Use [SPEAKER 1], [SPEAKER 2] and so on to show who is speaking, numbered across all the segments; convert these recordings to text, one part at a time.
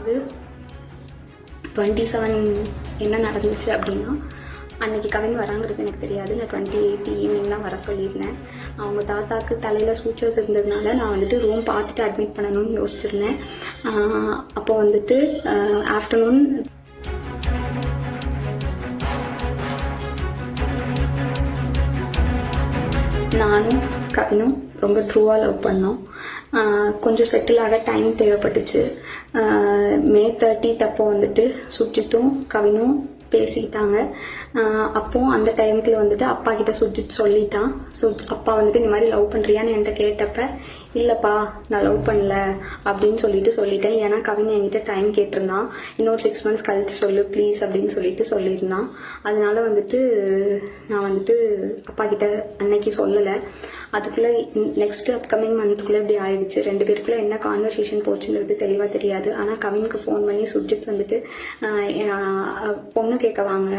[SPEAKER 1] வந்து 27 என்ன நடந்துச்சு அப்படின்னா, அன்றைக்கி கவின் வராங்கிறது எனக்கு தெரியாது. நான் 28 ஈவினிங் தான் வர சொல்லியிருந்தேன். அவங்க தாத்தாக்கு தலையில் சூச்சர்ஸ் இருந்ததுனால நான் வந்துட்டு ரூம் பார்த்துட்டு அட்மிட் பண்ணணும்னு யோசிச்சிருந்தேன். அப்போ வந்துட்டு ஆஃப்டர்நூன் நானும் கவினும் ரொம்ப ட்ரூவாக லவ் பண்ணோம். கொஞ்சம் செட்டில் ஆக டைம் தேவைப்பட்டுச்சு. மே 30 அப்போ வந்துட்டு சுஜித்தும் கவினும் பேசிக்கிட்டாங்க. அப்போ அந்த டைமுக்கு வந்துட்டு அப்பா கிட்ட சுஜித் சொல்லிட்டான். அப்பா வந்துட்டு இந்த மாதிரி லவ் பண்ணுறியான்னு என்கிட்ட கேட்டப்ப, இல்லைப்பா நான் லவ் பண்ணல அப்படின்னு சொல்லிட்டேன். ஏன்னா கவின் என்கிட்ட டைம் கேட்டிருந்தான். இன்னொரு 6 months கழிச்சு சொல்லு ப்ளீஸ் அப்படின்னு சொல்லியிருந்தான். அதனால வந்துட்டு நான் வந்துட்டு அப்பா கிட்ட அன்னைக்கு சொல்லலை. அதுக்குள்ளே நெக்ஸ்ட் அப்கமிங் மந்த்துக்குள்ளே இப்படி ஆயிடுச்சு. 2 பேருக்குள்ளே என்ன கான்வர்சேஷன் போச்சுங்கிறது தெளிவாக தெரியாது. ஆனால் கவினுக்கு ஃபோன் பண்ணி சுஜித் வந்துட்டு பொண்ணு கேட்க வாங்க,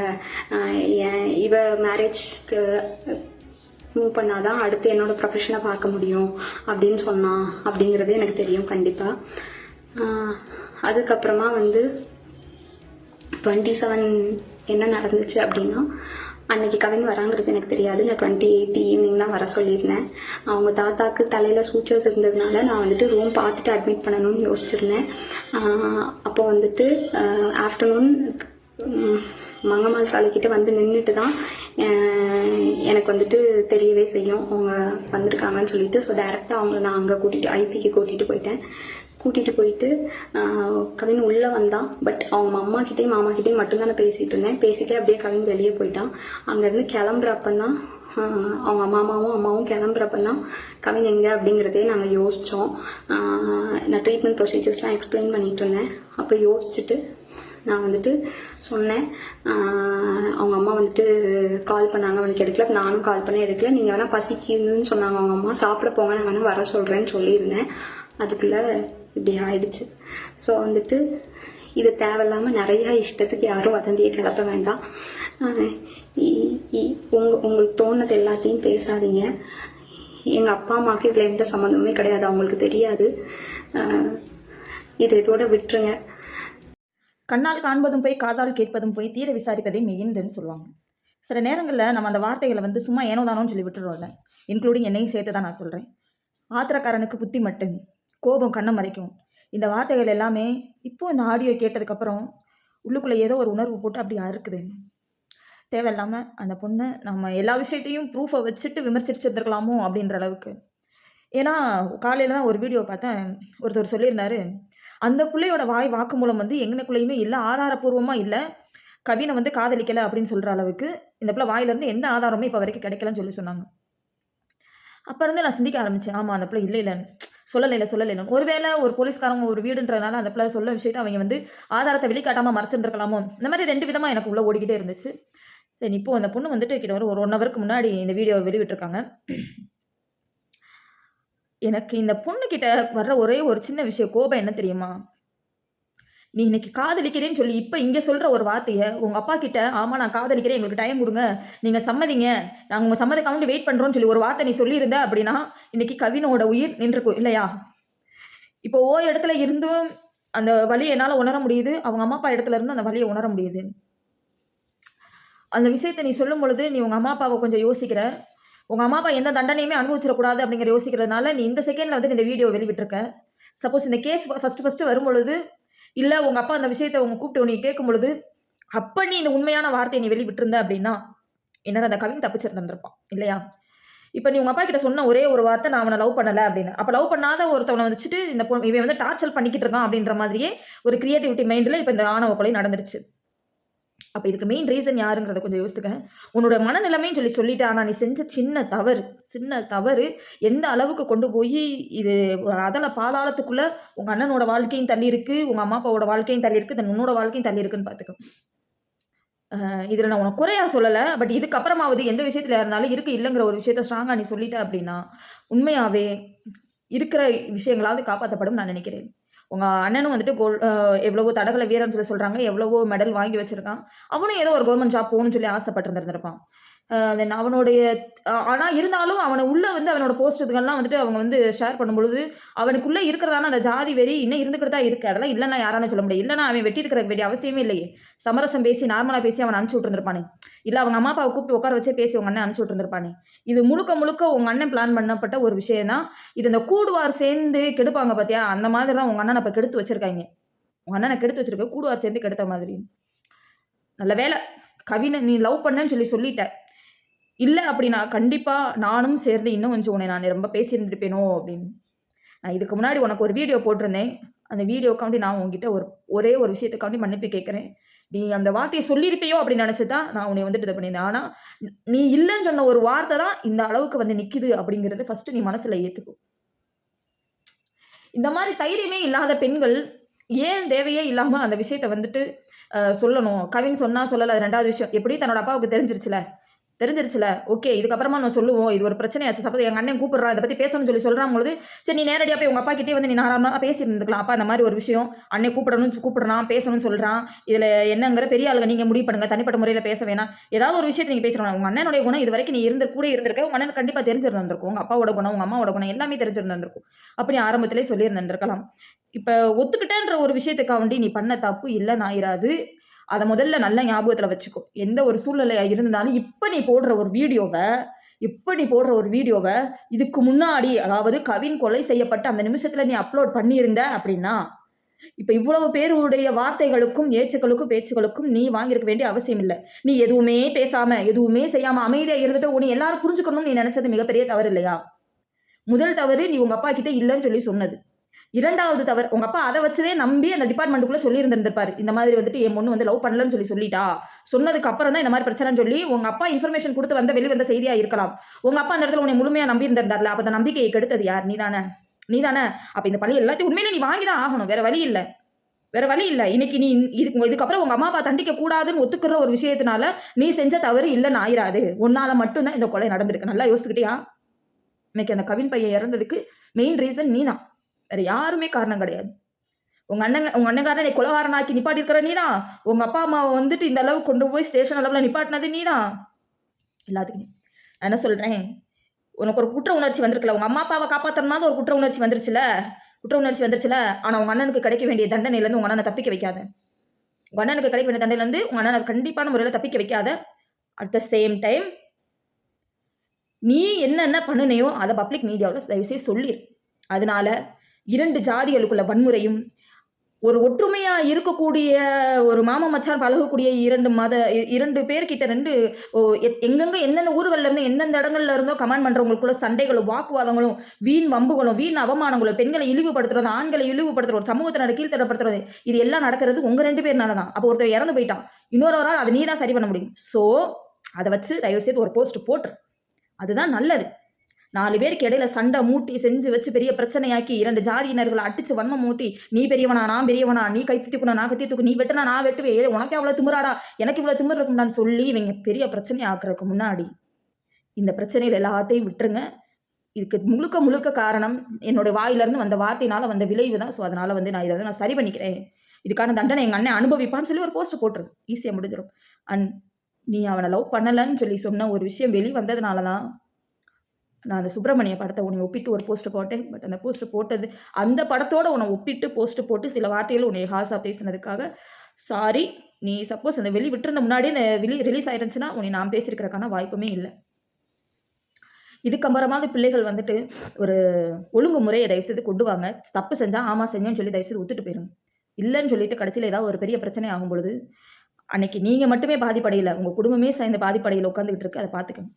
[SPEAKER 1] இவ மேரேஜ்க்கு மூவ் பண்ணாதான் அடுத்து என்னோட ப்ரொஃபஷனை பார்க்க முடியும் அப்படின்னு சொன்னான் அப்படிங்கிறது எனக்கு தெரியும் கண்டிப்பாக. அதுக்கப்புறமா வந்து 27 என்ன நடந்துச்சு அப்படின்னா, அன்றைக்கி கவின் வராங்கிறது எனக்கு தெரியாது. நான் 28 ஈவினிங் தான் வர சொல்லியிருந்தேன். அவங்க தாத்தாக்கு தலையில் சூச்சர்ஸ் இருந்ததுனால நான் வந்துட்டு ரூம் பார்த்துட்டு அட்மிட் பண்ணணும்னு யோசிச்சிருந்தேன். அப்போ வந்துட்டு ஆஃப்டர்நூன் மங்கம்மாள் சாலைக்கிட்ட வந்து நின்றுட்டு தான் எனக்கு வந்துட்டு தெரியவே செய்யும் அவங்க வந்திருக்காங்கன்னு சொல்லிட்டு. ஸோ டைரெக்டாக அவங்கள நான் அங்கே ஐபிக்கு கூட்டிகிட்டு போயிட்டு கவின் உள்ளே வந்தான். பட் அவங்க அம்மாக்கிட்டேயும் மாமாக்கிட்டேயும் மட்டும்தான் நான் பேசிகிட்டு இருந்தேன். பேசிட்டே அப்படியே கவின் வெளியே போயிட்டான். அங்கேருந்து கிளம்புறப்பந்தான் அவங்க அம்மாவும் கிளம்புறப்பந்தான் கவின் எங்கே அப்படிங்கிறதே நாங்கள் யோசித்தோம். நான் ட்ரீட்மெண்ட் ப்ரொசீஜர்ஸ்லாம் எக்ஸ்பிளைன் பண்ணிகிட்டு இருந்தேன். அப்போ யோசிச்சுட்டு நான் வந்துட்டு சொன்னேன். அவங்க அம்மா வந்துட்டு கால் பண்ணாங்க, அவனுக்கு எடுக்கல. நானும் கால் பண்ணி எடுக்கல. நீங்கள் வேணால் பசிக்குதுன்னு சொன்னாங்க அவங்க அம்மா, சாப்பிட போங்க, நான் வேணால் வர சொல்கிறேன்னு சொல்லியிருந்தேன். அதுக்குள்ளே இப்படி ஆயிடுச்சு. ஸோ வந்துட்டு இது தேவையில்லாமல் நிறையா இஷ்டத்துக்கு யாரும் வதந்தியை கிளப்ப வேண்டாம். உங்களுக்கு தோணுது எல்லாத்தையும் பேசாதீங்க. எங்கள் அப்பா அம்மாவுக்கு இதில் எந்த சம்மந்தமுமே கிடையாது, அவங்களுக்கு தெரியாது. இதை இதோட விட்டுருங்க.
[SPEAKER 2] கண்ணால் காண்பதும் போய் காதால் கேட்பதும் போய் தீர விசாரிப்பதை மெய்யந்துன்னு சொல்லுவாங்க. சில நேரங்களில் நம்ம அந்த வார்த்தைகளை வந்து சும்மா ஏனோதானோன்னு சொல்லி விட்டுருவோம்ல, இன்க்ளூடிங் என்னையும் சேர்த்து தான் நான் சொல்கிறேன். ஆத்திரக்காரனுக்கு புத்தி மட்டும், கோபம் கண்ணை மறைக்கும். இந்த வார்த்தைகள் எல்லாமே இப்போது இந்த ஆடியோ கேட்டதுக்கப்புறம் உள்ளுக்குள்ளே ஏதோ ஒரு உணர்வு போட்டு அப்படி அறுக்குது. தேவையில்லாமல் அந்த பொண்ணை நம்ம எல்லா விஷயத்தையும் ப்ரூஃபை வச்சுட்டு விமர்சிச்சிருந்துருக்கலாமோ அப்படின்ற அளவுக்கு. ஏன்னா காலையில் தான் ஒரு வீடியோ பார்த்தேன். ஒருத்தர் சொல்லியிருந்தாரு, அந்த பிள்ளையோட வாக்கு மூலம் வந்து எங்கனக்குள்ளேயுமே இல்லை, ஆதாரப்பூர்வமாக இல்லை, கவினை வந்து காதலிக்கலை அப்படின்னு சொல்கிற அளவுக்கு இந்த பிள்ளை வாயிலேருந்து எந்த ஆதாரமும் இப்போ வரைக்கும் கிடைக்கலன்னு சொன்னாங்க. அப்போ இருந்து நான் சிந்திக்க ஆரம்பித்தேன். ஆமாம், அந்த பிள்ளை இல்லைன்னு சொல்லலைன்னு. ஒருவேளை ஒரு போலீஸ்காரங்க ஒரு வீடுன்றதுனால அந்த பிள்ளை சொல்ல விஷயத்தை அவங்க வந்து ஆதாரத்தை வெளிக்காட்டாமல் மறைச்சிருந்துருக்கலாமோ, இந்த மாதிரி 2 விதமாக எனக்கு உள்ளே ஓடிக்கிட்டே இருந்துச்சு. சரி, இப்போது அந்த பொண்ணு வந்துட்டு கிட்ட ஒரு 1 ஹவருக்கு முன்னாடி இந்த வீடியோவை வெளிவிட்டிருக்காங்க. எனக்கு இந்த பொண்ணுக்கிட்ட வர்ற ஒரே ஒரு சின்ன விஷயம் கோபம் என்ன தெரியுமா? நீ இன்னைக்கு காதலிக்கிறேன்னு சொல்லி இப்போ இங்கே சொல்கிற ஒரு வார்த்தையை உங்கள் அப்பா கிட்ட, ஆமாம் நான் காதலிக்கிறேன், எங்களுக்கு டைம் கொடுங்க, நீங்கள் சம்மதிங்க, நாங்கள் உங்கள் சம்மதிக்காம வெயிட் பண்ணுறோன்னு சொல்லி ஒரு வார்த்தை நீ சொல்லியிருந்த அப்படின்னா இன்னைக்கு கவினோட உயிர் நின்றுக்கும் இல்லையா? இப்போ இடத்துல இருந்தும் அந்த வலியை என்னால் உணர முடியுது, அவங்க அம்மா அப்பா இடத்துல இருந்து அந்த வலியை உணர முடியுது. அந்த விஷயத்தை நீ சொல்லும் பொழுது நீ உங்கள் அம்மா அப்பாவை கொஞ்சம் யோசிக்கிற, உங்கள் அம்மா அப்பா எந்த தண்டனையுமே அனுபவிச்சிடக்கூடாது அப்படிங்கிற யோசிக்கிறதுனால நீ இந்த செகண்டில் வந்து இந்த வீடியோ வெளிவிட்டிருக்க. சப்போஸ் இந்த கேஸ் ஃபஸ்ட்டு வரும்பொழுது, இல்லை உங்கள் அப்பா அந்த விஷயத்தை உங்க கூப்பிட்டு நீ கேட்கும் பொழுது அப்போ நீ இந்த உண்மையான வார்த்தையை நீ வெளிவிட்டிருந்த அப்படின்னா என்ன அந்த கவின் தப்பிச்சிருந்திருப்பான் இல்லையா? இப்போ நீ உங்கள் அப்பா கிட்ட சொன்ன ஒரே ஒரு வார்த்தை, நான் அவனை லவ் பண்ணலை அப்படின்னு. அப்போ லவ் பண்ணாத ஒருத்தவனை வச்சுட்டு இந்த இவன் வந்து டார்ச்சர் பண்ணிக்கிட்டு இருக்கான் அப்படின்ற மாதிரியே ஒரு கிரியேட்டிவிட்டி மைண்டில் இப்போ இந்த ஆணவ கொலை நடந்துருச்சு. அப்போ இதுக்கு மெயின் ரீசன் யாருங்கிறத கொஞ்சம் யோசித்துக்க. உன்னோட மனநிலைமைன்னு சொல்லிட்டு, ஆனால் நீ செஞ்ச சின்ன தவறு எந்த அளவுக்கு கொண்டு போய் இது பாதாளத்துக்குள்ளே உங்கள் அண்ணனோட வாழ்க்கையும் தள்ளி இருக்கு, உங்கள் அம்மா அப்பாவோட வாழ்க்கையும் தள்ளி இருக்கு, உன்னோட வாழ்க்கையும் தள்ளி இருக்குன்னு பார்த்துக்கோ. இதில் நான் உனக்கு குறையாக சொல்லலை. பட் இதுக்கப்புறமாவது எந்த விஷயத்தில் இருந்தாலும் இல்லைங்கிற ஒரு விஷயத்த ஸ்ட்ராங்காக நீ சொல்லிட்ட அப்படின்னா உண்மையாகவே இருக்கிற விஷயங்களாவது காப்பாற்றப்படும் நான் நினைக்கிறேன். உங்கள் அண்ணனும் வந்துட்டு எவ்வளவோ தடகள வீரன்னு சொல்கிறாங்க, எவ்வளவோ மெடல் வாங்கி வச்சுருக்கான். அவனும் ஏதோ ஒரு கவர்மெண்ட் ஜாப் போகணும்னு சொல்லி ஆசைப்பட்டுருந்துருப்பான். தென் அவனுடைய ஆனால் இருந்தாலும் அவனை உள்ளே வந்து அவனோட போஸ்ட் இதுகள்லாம் வந்துட்டு அவங்க வந்து ஷேர் பண்ணும்பொழுது அவனுக்குள்ளே இருக்கிறதான அந்த ஜாதி வெறி இன்னும் இருந்துக்கிட்டு தான் இருக்குது. அதெல்லாம் இல்லைன்னா யாரானு சொல்ல முடியும். இல்லைன்னா அவன் வெட்டி இருக்கிற வேண்டிய அவசியமே இல்லையே. சமரசம் பேசி நார்மலாக பேசி அவனை அனுப்பிச்சி விட்டுருந்துருப்பானே. இல்லை அவங்க அம்மா அப்பாவை கூப்பிட்டு உட்கார வச்சே பேசி உங்கள் அண்ணன் அனுப்பிச்சி விட்டுருந்துருப்பானே. இது முழுக்க முழுக்க உங்கள் அண்ணன் பிளான் பண்ணப்பட்ட ஒரு விஷயம் தான். இது இந்த கூடுவார் சேர்ந்து கெடுப்பாங்க பார்த்தியா, அந்த மாதிரி தான் உங்கள் அண்ணனை இப்போ கெடுத்து வச்சிருக்காங்க. உங்கள் அண்ணனை கெடுத்து வச்சிருக்க கூடுவார் சேர்ந்து கெடுத்த மாதிரி. நல்ல வேலை கவினை நீ லவ் பண்ணேன்னு சொல்லிட்ட. இல்லை அப்படின்னா கண்டிப்பாக நானும் சேர்ந்து இன்னும் கொஞ்சம் உன்னை நான் ரொம்ப பேசியிருந்திருப்பேனோ அப்படின்னு. நான் இதுக்கு முன்னாடி உனக்கு ஒரு வீடியோ போட்டிருந்தேன். அந்த வீடியோக்காண்டி நான் உங்ககிட்ட ஒரே ஒரு விஷயத்துக்காண்டி மன்னிப்பு கேட்குறேன். நீ அந்த வார்த்தையை சொல்லியிருப்பியோ அப்படின்னு நினச்சி தான் நான் உன்னை வந்துட்டு இதை பண்ணியிருந்தேன். ஆனால் நீ இல்லைன்னு சொன்ன ஒரு வார்த்தை தான் இந்த அளவுக்கு வந்து நிற்குது அப்படிங்கிறது ஃபஸ்ட்டு நீ மனசில் ஏற்றுக்கும். இந்த மாதிரி தைரியமே இல்லாத பெண்கள் ஏன் தேவையே இல்லாமல் அந்த விஷயத்தை வந்துட்டு சொல்லணும். கவின் சொன்னால் சொல்லலை, அது ரெண்டாவது விஷயம். எப்படி தன்னோட அப்பாவுக்கு தெரிஞ்சிருச்சுல ஓகே, இதுக்கப்புறமா நம்ம சொல்லுவோம், இது ஒரு பிரச்சனையாச்சு. சப்போஸ் எங்கள் அண்ணன் கூப்பிட்றான், இதை பற்றி பேசணும்னு சொல்கிறாங்க, சரி நீ நேரடியாக போய் உங்கள் அப்பா கிட்டே வந்து நீ நாராளமாக பேசியிருந்துக்கலாம். அப்பா அந்த மாதிரி ஒரு விஷயம் அண்ணன் கூப்பிடுறான் பேசணும்னு சொல்கிறான், இதில் என்னங்கிற பெரிய ஆளுங்க நீங்கள் முடிவு பண்ணுங்கள், தனிப்பட்ட முறையில் பேச வேணாம். ஏதாவது ஒரு விஷயத்தை நீங்கள் பேசுகிறோம். உங்கள் அண்ணனுடைய குணம் இது வரைக்கும் நீ கூட இருந்திருக்க, உங்கள் அண்ணனுக்கு கண்டிப்பாக தெரிஞ்சிருந்திருக்கும். உங்கள் அப்பாவோட குணம், உங்கள் அம்மாவோட குணம் எல்லாமே தெரிஞ்சிருந்திருக்கும். அப்படி ஆரம்பத்திலே சொல்லியிருந்திருக்கலாம். இப்போ ஒத்துக்கிட்டேன்ற ஒரு விஷயத்துக்காண்டி நீ பண்ண தப்பு இல்லைன்னு ஆயிராது. அதை முதல்ல நல்ல ஞாபகத்தில் வச்சுக்கோ. எந்த ஒரு சூழ்நிலையாக இருந்தாலும் இப்போ நீ போடுற ஒரு வீடியோவை இதுக்கு முன்னாடி, அதாவது கவின் கொலை செய்யப்பட்ட அந்த நிமிஷத்தில் நீ அப்லோட் பண்ணியிருந்த அப்படின்னா, இப்போ இவ்வளவு பேருடைய வார்த்தைகளுக்கும் ஏச்சுக்களுக்கும் பேச்சுக்களுக்கும் நீ வாங்கியிருக்க வேண்டிய அவசியம் இல்லை. நீ எதுவுமே பேசாமல் எதுவுமே செய்யாமல் அமைதியாக இருந்துட்டு உன்னை எல்லாரும் புரிஞ்சுக்கணும்னு நீ நினச்சது மிகப்பெரிய தவறு இல்லையா? முதல் தவறு நீ உங்கள் அப்பா கிட்ட இல்லைன்னு சொன்னது. இரண்டாவது தவறு, உங்க அப்பா அதை வச்சதே நம்பி அந்த டிபார்ட்மெண்ட்டுக்குள்ள சொல்லியிருந்திருப்பாரு. இந்த மாதிரி வந்துட்டு என் பொண்ணு வந்து லவ் பண்ணலன்னு சொல்லிட்டா. சொன்னதுக்கு அப்புறம் தான் இந்த மாதிரி பிரச்சனைன்னு சொல்லி உங்க அப்பா இன்ஃபர்மேஷன் கொடுத்து வெளிவந்த செய்தியா இருக்கலாம். உங்க அப்பா அந்த இடத்துல உன்னை முழுமையா நம்பி இருந்திருந்தார்ல. அப்ப அந்த நம்பிக்கையை கெடுத்தது யார்? நீதானே. அப்ப இந்த பழி எல்லாத்தையும் உண்மையிலே நீ வாங்கி தான் ஆகணும். வேற வழி இல்லை. இன்னைக்கு நீ இதுக்கப்புறம் உங்க அம்மா அப்பா தண்டிக்க கூடாதுன்னு ஒத்துக்கிற ஒரு விஷயத்தினால நீ செஞ்ச தவறு இல்லைன்னு ஆயிராது. உன்னால மட்டும்தான் இந்த கொலை நடந்திருக்கு. நல்லா யோசிச்சுக்கிட்டியா? இன்னைக்கு அந்த கவின் பையன் இறந்ததுக்கு மெயின் ரீசன் நீ தான். வேற யாருமே காரணம் கிடையாது. உங்க அண்ணங்காரனை கொலகாரனாக்கி நிப்பாட்டி இருக்கிற நீதான். உங்க அப்பா அம்மாவை வந்துட்டு இந்த அளவு கொண்டு போய் ஸ்டேஷன் அளவுல நிப்பாட்டினது நீதான். எல்லாத்துக்குமே நான் என்ன சொல்றேன், உனக்கு ஒரு குற்ற உணர்ச்சி வந்திருக்குல்ல, உங்க அம்மா அப்பாவை காப்பாற்றணுமாவது ஒரு குற்ற உணர்ச்சி வந்துருச்சுல. ஆனா உங்க அண்ணனுக்கு கிடைக்க வேண்டிய தண்டனையிலேருந்து உங்க அண்ணனை தப்பிக்க வைக்காத. உங்க அண்ணனுக்கு கிடைக்க வேண்டிய தண்டனையிலேருந்து உங்க அண்ணனை கண்டிப்பான முறையில் தப்பிக்க வைக்காத. அட் த சேம் டைம் நீ என்னென்ன பண்ணினையோ அதை பப்ளிக் மீடியாவில் தயவுசெய்து சொல்லிடு. அதனால 2 ஜாதிகளுக்குள்ள வன்முறையும், ஒரு ஒற்றுமையா இருக்கக்கூடிய ஒரு மாமா மச்சான் பழகக்கூடிய 2 பேர்கிட்ட எங்கெங்க எந்தெந்த ஊர்கள்ல இருந்து எந்தெந்த இடங்கள்ல இருந்தோ கமெண்ட் பண்றவங்களுக்குள்ள சண்டைகளும் வாக்குவாதங்களும் வீண் வம்புகளும் வீண் அவமானங்களும் பெண்களை இழிவுபடுத்துறது, ஆண்களை இழிவுபடுத்துறது, ஒரு சமூகத்தினரை கீழ்த்தரப்படுத்துறது, இது எல்லாம் நடக்கிறது உங்க 2 பேர்னால தான். அப்போ ஒருத்தர் இறந்து போயிட்டான், இன்னொரு ஆள் அதை நீ தான் சரி பண்ண முடியும். ஸோ அதை வச்சு தயவு செய்து ஒரு போஸ்ட் போட்டுரு. அதுதான் நல்லது. 4 பேருக்கு இடையில சண்டை மூட்டி செஞ்சு வச்சு பெரிய பிரச்சனையாக்கி 2 ஜாதியினர்களை அடிச்சு வன்மம் மூட்டி, நீ பெரியவனா நான் பெரியவனா, நீ கத்தி தூக்குனா நான் கத்தி தூக்கு, நீ வெட்டினா நான் வெட்டுவேன், உனக்கு அவ்வளோ திமிராடா, எனக்கு இவ்வளோ திமிர் இருக்கும்டான்னு சொல்லி இவங்க பெரிய பிரச்சனையை ஆக்குறதுக்கு முன்னாடி இந்த பிரச்சனையில் எல்லாத்தையும் விட்டுருங்க. இதுக்கு முழுக்க காரணம் என்னோட வாயிலிருந்து வந்த வார்த்தையினால வந்த விளைவு தான். ஸோ அதனால நான் இதை நான் சரி பண்ணிக்கிறேன், இதுக்கான தண்டனை எங்கள் அண்ணன் அனுபவிப்பான்னு சொல்லி ஒரு போஸ்ட் போட்டுரு, ஈஸியாக முடிஞ்சிடும். அண்ட் நீ அவனை லவ் பண்ணலன்னு சொன்ன ஒரு விஷயம் வெளி வந்ததுனால தான் நான் அந்த சுப்பிரமணிய படத்தை உன்னை ஒப்பிட்டு ஒரு போஸ்ட் போட்டேன். பட் அந்த போஸ்ட் போட்டது அந்த படத்தோடு உன்னை ஒப்பிட்டு போஸ்ட் போட்டு சில வார்த்தைகள் உன்னை ஹாஸாக பேசினதுக்காக சாரி. நீ சப்போஸ் அந்த விட்டிருந்த முன்னாடியே அந்த ரிலீஸ் ஆயிருந்துச்சுன்னா உன்னை நான் பேசியிருக்கிறதுக்கான வாய்ப்புமே இல்லை. இதுக்கப்புறமாவது பிள்ளைகள் வந்துட்டு ஒரு ஒழுங்குமுறையை தயவுசெய்து கொண்டு வாங்க. தப்பு செஞ்சால் ஆமாம் செஞ்சோன்னு சொல்லி தயவுசெய்து ஒத்துட்டு போயிருங்க. இல்லைன்னு சொல்லிட்டு கடைசியில் ஏதாவது ஒரு பெரிய பிரச்சனை ஆகும் பொழுது அன்னைக்கு நீங்கள் மட்டுமே பாதிப்படையில் உங்கள் குடும்பமே சேர்ந்து பாதிப்படையில் உட்காந்துக்கிட்டு இருக்கு, அதை பார்த்துக்கங்க.